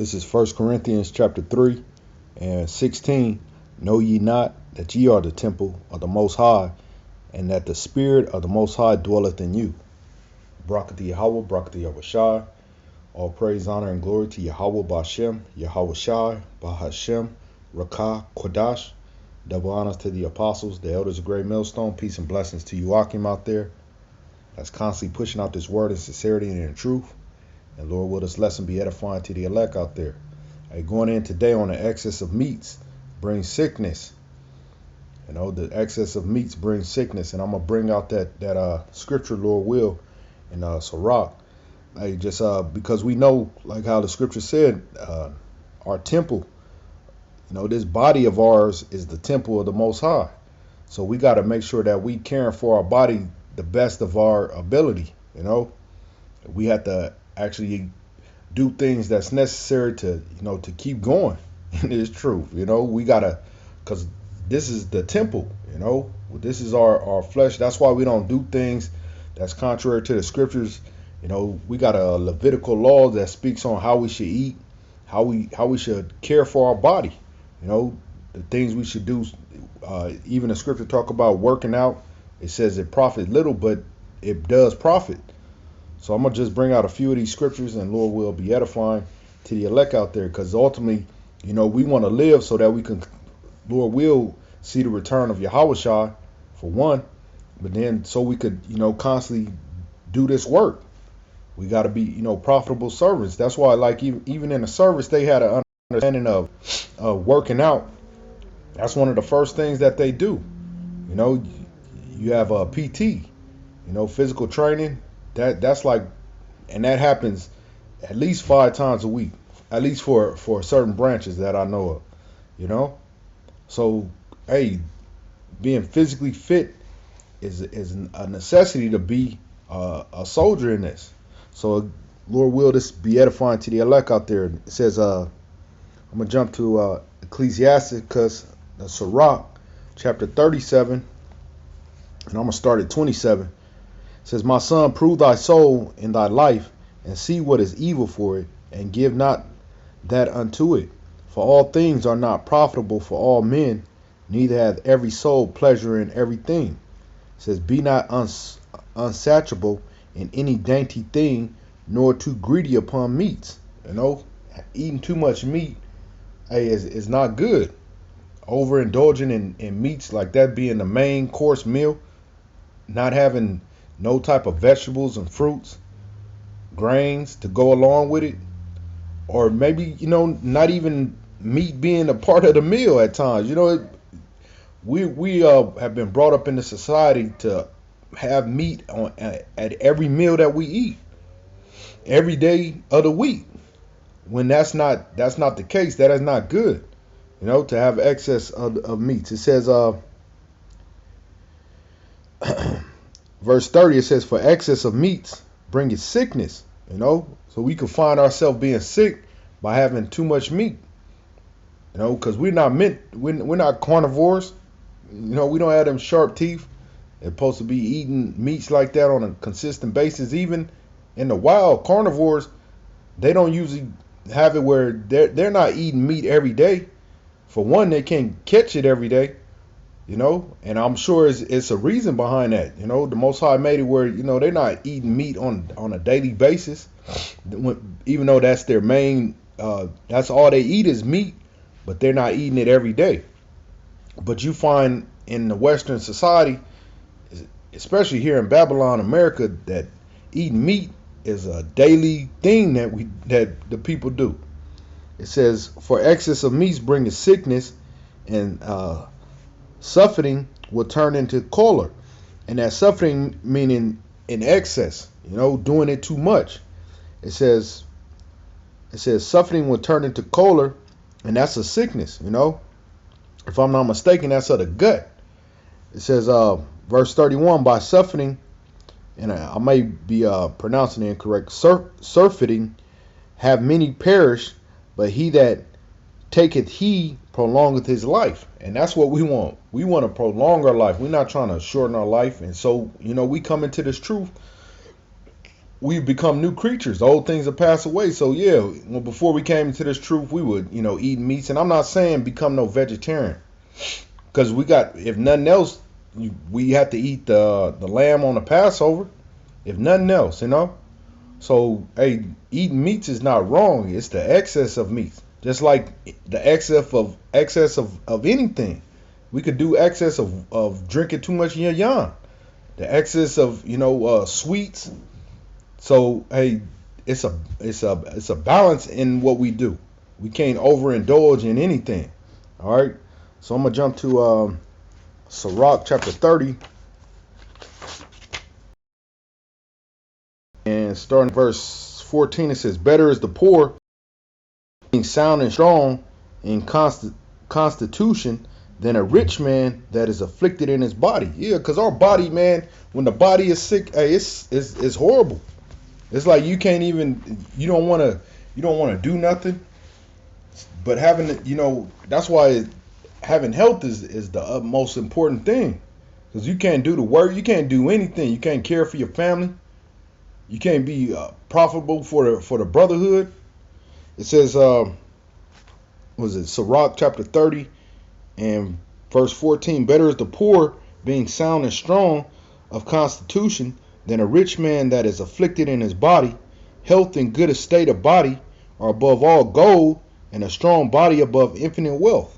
This is 1 Corinthians chapter 3 and 16. Know ye not that ye are the temple of the Most High, and that the Spirit of the Most High dwelleth in you? Barakati YAHAWAH, Barakati Yahawashi. All praise, honor, and glory to YAHAWAH B'Hashem, Yahawashi, B'Hashem, Rakah, Kodash. Double honors to the apostles, the elders of Great Millstone. Peace and blessings to you, Akim, out there that's constantly pushing out this word in sincerity and in truth. And Lord, will this lesson be edifying to the elect out there? Hey, going in today on the excess of meats brings sickness. You know, the excess of meats brings sickness. And I'm going to bring out that scripture, Lord will, in Sirach. Hey, just because we know, like how the scripture said, our temple, you know, this body of ours is the temple of the Most High. So we got to make sure that we caring for our body the best of our ability. You know, we have to actually do things that's necessary to, you know, to keep going in this truth. You know, we gotta, because this is the temple, you know, this is our flesh. That's why we don't do things that's contrary to the scriptures. You know, we got a Levitical law that speaks on how we should eat, how we should care for our body. You know, the things we should do. Even the scripture talk about working out. It says it profit little, but it does profit. So I'm going to just bring out a few of these scriptures, and Lord will be edifying to the elect out there, because ultimately, you know, we want to live so that we can, Lord will, see the return of Yahawashi, for one, but then so we could, you know, constantly do this work. We got to be, you know, profitable servants. That's why, like, even in the service, they had an understanding of working out. That's one of the first things that they do. You know, you have a PT, you know, physical training. That's like, and that happens at least 5 times a week, at least for certain branches that I know of, you know. So, hey, being physically fit is a necessity to be a soldier in this. So, Lord will this be edifying to the elect out there. It says, I'm gonna jump to Ecclesiasticus, the Sirach, chapter 37, and I'm gonna start at 27. It says, my son, prove thy soul in thy life, and see what is evil for it, and give not that unto it. For all things are not profitable for all men, neither hath every soul pleasure in everything. It says, be not unsatiable in any dainty thing, nor too greedy upon meats. You know, eating too much meat, hey, is not good. Overindulging in meats, like that being the main course meal, not having no type of vegetables and fruits, grains to go along with it, or maybe, you know, not even meat being a part of the meal at times. You know, we have been brought up in the society to have meat at every meal that we eat, every day of the week. When that's not the case, that is not good. You know, to have excess of meats. It says, verse 30, it says, for excess of meats bringeth sickness. You know, so we can find ourselves being sick by having too much meat. You know, because we're not carnivores. You know, we don't have them sharp teeth. They're supposed to be eating meats like that on a consistent basis. Even in the wild, carnivores, they don't usually have it where they're not eating meat every day. For one, they can't catch it every day. You know, and I'm sure it's a reason behind that. You know, the Most High made it where, you know, they're not eating meat on a daily basis, even though that's their main, that's all they eat is meat, but they're not eating it every day. But you find in the Western society, especially here in Babylon, America, that eating meat is a daily thing that the people do. It says, for excess of meats bringeth sickness, and suffering will turn into choler. And that suffering meaning in excess, you know, doing it too much. It says suffering will turn into choler, and that's a sickness, you know. If I'm not mistaken, that's of the gut. It says, verse 31, by suffering, and I may be pronouncing it incorrect, surfeiting, have many perished, but he that taketh heed prolongeth his life. And that's what we want. We want to prolong our life. We're not trying to shorten our life. And so, you know, we come into this truth we've become new creatures. Old things have passed away. So yeah, well, before we came into this truth, we would, eat meats. And I'm not saying become no vegetarian, because we got, if nothing else, we have to eat the lamb on the Passover. If nothing else, So hey, eating meats is not wrong. It's the excess of meats. Just like the excess of anything. We could do excess of drinking too much yayan. The excess of sweets. So hey, it's a balance in what we do. We can't overindulge in anything. All right. So I'm gonna jump to Sirach chapter 30 and starting verse 14. It says, "Better is the poor being sound and strong in constitution than a rich man that is afflicted in his body." Yeah, because our body, man, when the body is sick, hey, it's horrible. It's like you don't want to do nothing. But that's why having health is the most important thing. Because you can't do the work, you can't do anything, you can't care for your family, you can't be profitable for the brotherhood. It says, Sirach chapter 30 and verse 14, "Better is the poor being sound and strong of constitution than a rich man that is afflicted in his body. Health and good estate of body are above all gold, and a strong body above infinite wealth."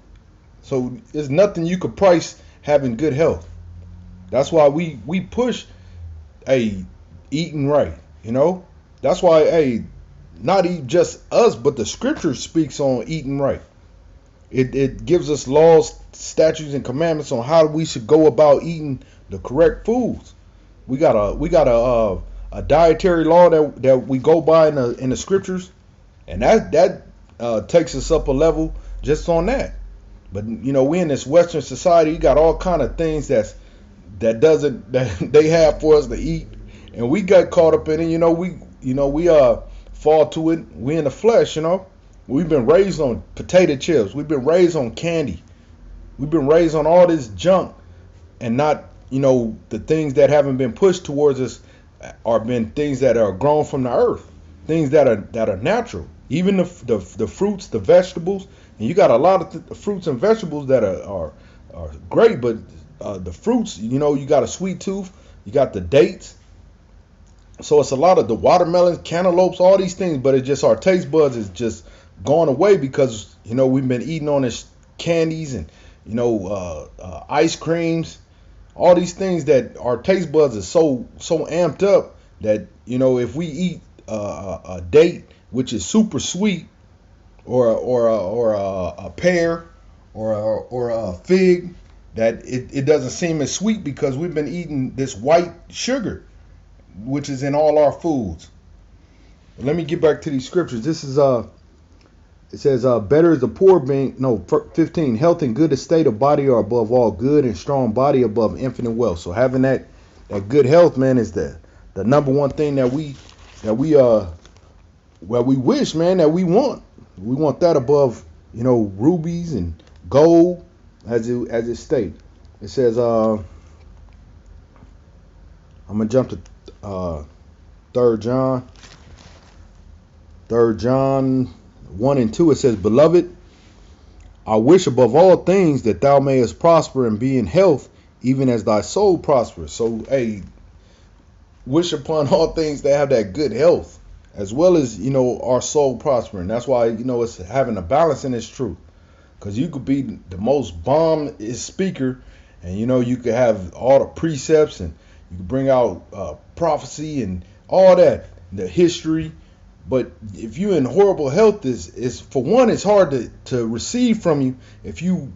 So there's nothing you could price having good health. That's why we push eating right. That's why not just us, but the scripture speaks on eating right. It gives us laws, statutes, and commandments on how we should go about eating the correct foods. We got a dietary law that we go by in the scriptures, and that takes us up a level just on that. But we in this Western society, you got all kind of things that they have for us to eat, and we got caught up in it. We fall to it. We in the flesh. We've been raised on potato chips. We've been raised on candy. We've been raised on all this junk, and not the things that haven't been pushed towards us are been things that are grown from the earth, things that are natural. Even the fruits, the vegetables, and you got a lot of fruits and vegetables that are great, but the fruits, you got a sweet tooth, you got the dates. So it's a lot of the watermelons, cantaloupes, all these things, but it's just our taste buds is just gone away because we've been eating on this candies and ice creams, all these things that our taste buds is so amped up that if we eat a date which is super sweet, or a pear, or a fig, that it doesn't seem as sweet because we've been eating this white sugar, which is in all our foods. Let me get back to these scriptures. This is it says, "Better is the poor being," 15, "Health and good estate of body are above all good, and strong body above infinite wealth." So having that good health, man, is the number one thing that we wish, man, that we want. We want that above, rubies and gold, as it states. It says, I'm gonna jump to 3 John. 3 John 1 and 2. It says, "Beloved, I wish above all things that thou mayest prosper and be in health, even as thy soul prospers." So, wish upon all things to have that good health, as well as our soul prospering. That's why it's having a balance in this truth, because you could be the most bomb speaker, and you could have all the precepts, and you could bring out prophecy and all that, the history. But if you're in horrible health, is for one, it's hard to receive from you. If you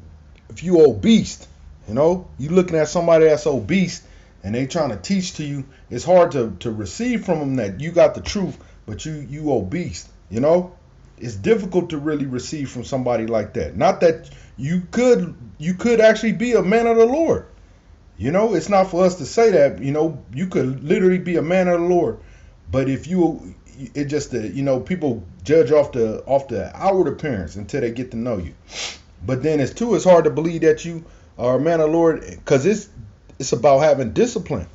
obese, you looking at somebody that's obese and they trying to teach to you, it's hard to receive from them that you got the truth, but you obese. It's difficult to really receive from somebody like that. Not that you could actually be a man of the Lord. It's not for us to say that. You could literally be a man of the Lord, but if it just people judge off the outward appearance until they get to know you. But then it's hard to believe that you are a man of the Lord, because it's about having discipline.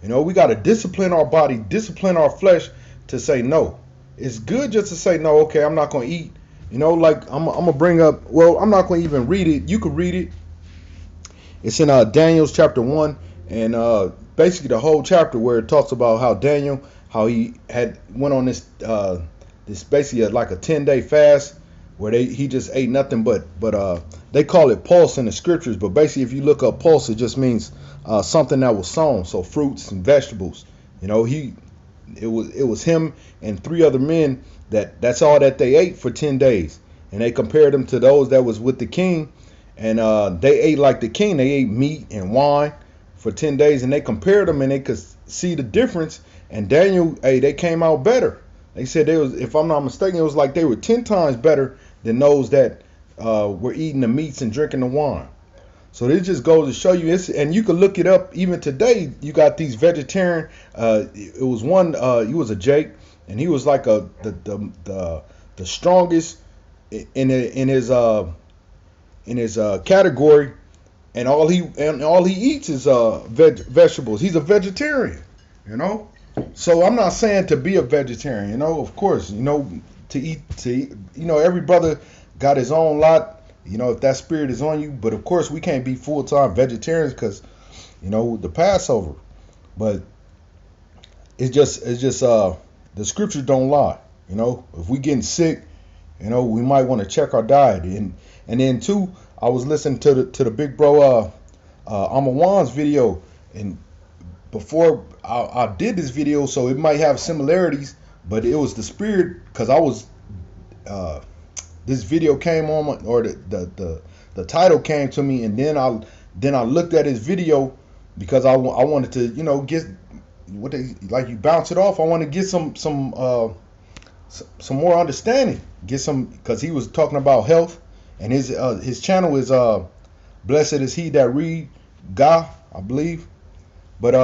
You know, we got to discipline our body, discipline our flesh to say no. It's good just to say no. Okay, I'm not going to eat. You know, like I'm going to bring up, well, I'm not going to even read it. You could read it. It's in Daniel's chapter 1, and basically the whole chapter where it talks about how Daniel, how he had went on this basically like a 10-day fast where he just ate nothing but they call it pulse in the scriptures, but basically if you look up pulse, it just means something that was sown, so fruits and vegetables. You know, it was him and 3 other men that's all that they ate for 10 days, and they compared them to those that was with the king, and they ate like the king. They ate meat and wine for 10 days, and they compared them, and they could see the difference. And Daniel, hey, they came out better. They said they was, if I'm not mistaken, it was like they were 10 times better than those that were eating the meats and drinking the wine. So this just goes to show you, and you can look it up even today. You got these vegetarian. It was one. He was a Jake, and he was like the strongest in his category, and all he eats is vegetables. He's a vegetarian, you know. So I'm not saying to be a vegetarian, you know. Of course, you know, to eat, you know, every brother got his own lot. You know, if that spirit is on you, but of course we can't be full-time vegetarians because, you know, the Passover. But it's just the scriptures don't lie. You know, if we getting sick, you know, we might want to check our diet. And then too, I was listening to the big bro YAHAWAH's video, and before I did this video, so it might have similarities, but it was the spirit, because I was this video came on, or the title came to me, and then I looked at his video because I wanted to, you know, get what they like, you bounce it off. I want to get some more understanding, get some, because he was talking about health, and his channel is Blessed is He That Read God, I believe. But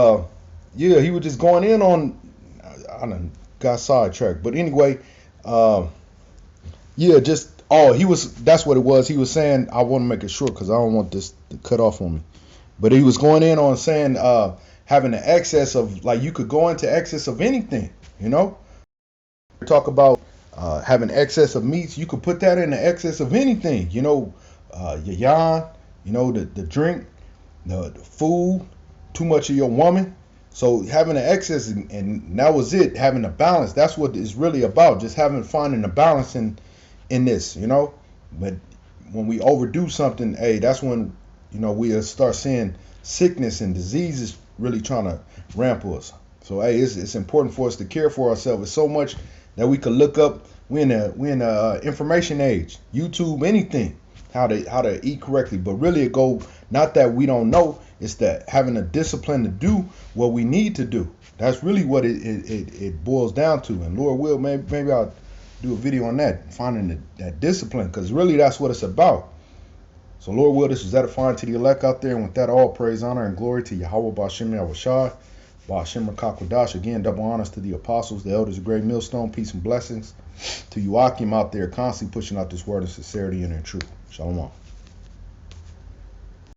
yeah, he was just going in on, I done got sidetracked, but anyway, yeah, just that's what it was. He was saying, I want to make it short because I don't want this to cut off on me. But he was going in on saying having an excess of, like, you could go into excess of anything, you know. Talk about having excess of meats. You could put that in the excess of anything, you know, your yarn, you know, the drink, the food, too much of your woman. So having an excess, and that was it, having a balance. That's what it's really about, just finding a balance in this, you know. But when we overdo something, hey, that's when, you know, we start seeing sickness and diseases really trying to ramp us. So hey, it's important for us to care for ourselves. It's so much that we could look up. We're in a information age, YouTube, anything, how to eat correctly. But really, it go, not that we don't know, it's that having a discipline to do what we need to do. That's really what it boils down to. And Lord will, maybe I'll do a video on that, finding that discipline, because really that's what it's about. So Lord will, this is edifying to the elect out there. And with that, all praise, honor, and glory to Yahawashi, Yahawashi, Ba'ashem Rakakwadash. Again, double honors to the apostles, the elders of Great Millstone. Peace and blessings to you, Akim, out there constantly pushing out this word of sincerity and in truth. Shalom.